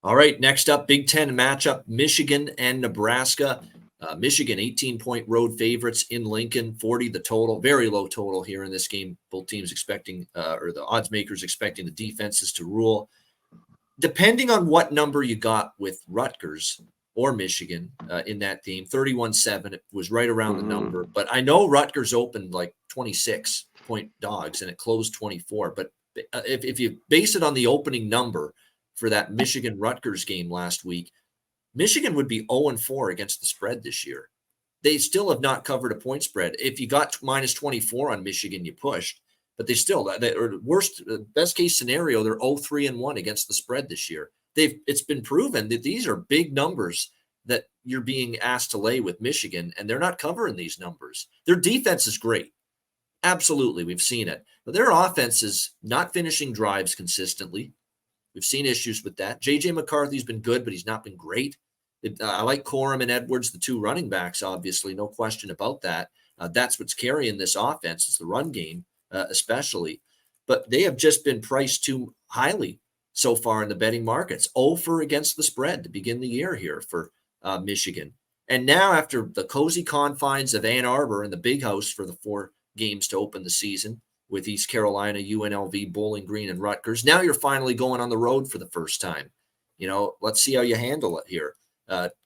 All right, next up, Big Ten matchup, Michigan and Nebraska. Michigan, 18-point road favorites in Lincoln, 40 the total. Very low total here in this game. Both teams expecting, or the odds makers expecting the defenses to rule. Depending on what number you got with Rutgers or Michigan in that game, 31-7, it was right around the number. But I know Rutgers opened like 26-point dogs and it closed 24. But if you base it on the opening number for that Michigan-Rutgers game last week, Michigan would be 0-4 against the spread this year. They still have not covered a point spread. If you got minus 24 on Michigan, you pushed. But they still, best case scenario, they're 0-3-1 against the spread this year. It's been proven that these are big numbers that you're being asked to lay with Michigan, and they're not covering these numbers. Their defense is great. Absolutely, we've seen it. But their offense is not finishing drives consistently. We've seen issues with that. J.J. McCarthy's been good, but he's not been great. I like Corum and Edwards, the two running backs, obviously, no question about that. That's what's carrying this offense. It's the run game, especially. But they have just been priced too highly so far in the betting markets. 0-for against the spread to begin the year here for Michigan. And now after the cozy confines of Ann Arbor and the Big House for the 4 games to open the season, with East Carolina, UNLV, Bowling Green, and Rutgers. Now you're finally going on the road for the first time. Let's see how you handle it here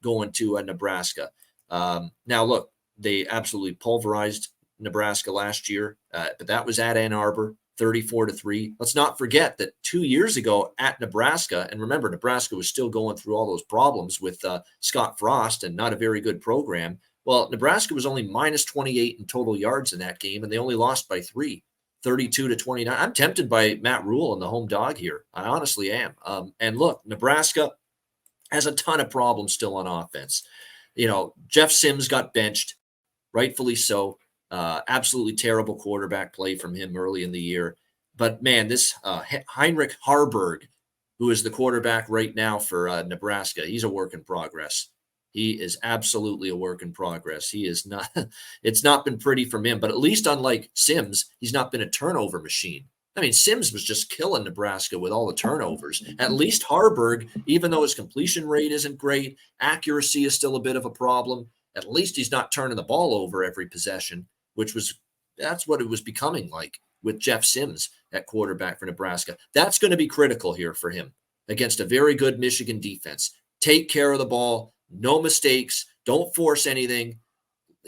going to Nebraska. Now, look, they absolutely pulverized Nebraska last year, but that was at Ann Arbor, 34-3. Let's not forget that 2 years ago at Nebraska, and remember, Nebraska was still going through all those problems with Scott Frost and not a very good program. Well, Nebraska was only minus 28 in total yards in that game, and they only lost by 3. 32-29. I'm tempted by Matt Rule and the home dog here. I honestly am. And look, Nebraska has a ton of problems still on offense. Jeff Sims got benched, rightfully so. Absolutely terrible quarterback play from him early in the year. But man, this Heinrich Harburg, who is the quarterback right now for Nebraska, he's a work in progress. He is absolutely a work in progress. He is not, it's not been pretty from him, but at least unlike Sims, he's not been a turnover machine. I mean, Sims was just killing Nebraska with all the turnovers. At least Harburg, even though his completion rate isn't great, accuracy is still a bit of a problem. At least he's not turning the ball over every possession, that's what it was becoming like with Jeff Sims at quarterback for Nebraska. That's going to be critical here for him against a very good Michigan defense. Take care of the ball. No mistakes. Don't force anything.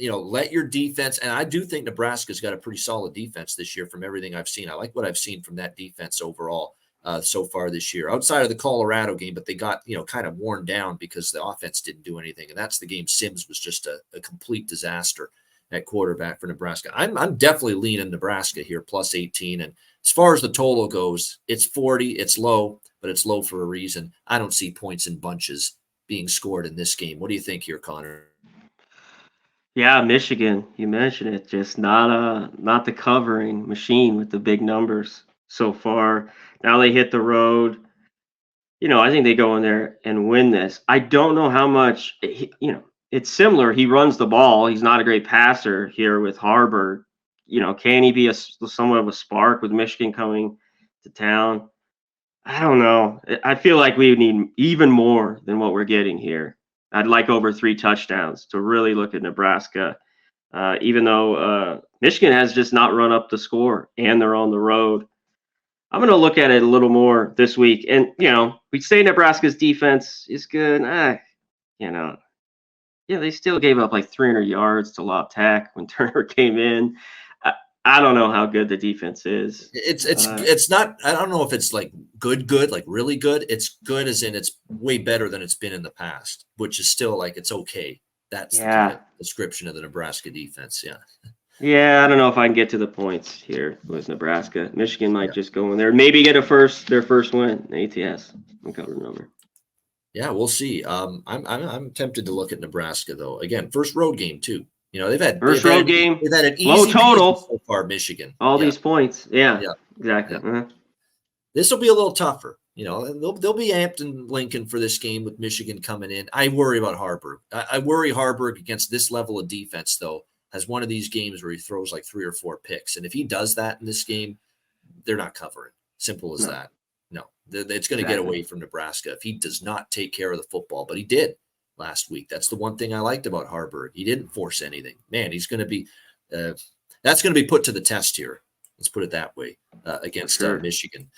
Let your defense. And I do think Nebraska's got a pretty solid defense this year from everything I've seen. I like what I've seen from that defense overall so far this year, outside of the Colorado game, but they got, kind of worn down because the offense didn't do anything. And that's the game. Sims was just a complete disaster at quarterback for Nebraska. I'm definitely leaning Nebraska here, plus 18. And as far as the total goes, it's 40. It's low, but it's low for a reason. I don't see points in bunches being scored in this game. What do you think here, Conor? Yeah, Michigan, you mentioned it, just not the covering machine with the big numbers so far. Now they hit the road. I think they go in there and win this. I don't know how much, it's similar. He runs the ball. He's not a great passer here with Harburg. Can he be somewhat of a spark with Michigan coming to town? I don't know. I feel like we need even more than what we're getting here. I'd like over 3 touchdowns to really look at Nebraska, even though Michigan has just not run up the score and they're on the road. I'm going to look at it a little more this week. And, we say Nebraska's defense is good. They still gave up like 300 yards to La Tech when Turner came in. I don't know how good the defense is. It's not. I don't know if it's like good, like really good. It's good as in it's way better than it's been in the past, which is still like it's okay. That's the kind of description of the Nebraska defense. Yeah. Yeah, I don't know if I can get to the points here with Nebraska. Michigan might just go in there, maybe get their first win ATS. I'm covering the number. Yeah, we'll see. I'm tempted to look at Nebraska though. Again, first road game too. They've had an easy low total so far. Michigan, all these points. Yeah, exactly. Yeah. Uh-huh. This will be a little tougher. They'll be amped in Lincoln for this game with Michigan coming in. I worry about Harburg. I worry Harburg against this level of defense though has one of these games where he throws like 3 or 4 picks, and if he does that in this game, they're not covering. Simple as that. No, it's going to get away from Nebraska if he does not take care of the football. But he did last week. That's the one thing I liked about Harburg. He didn't force anything. Man, he's going to be that's going to be put to the test here. Let's put it that way against Michigan.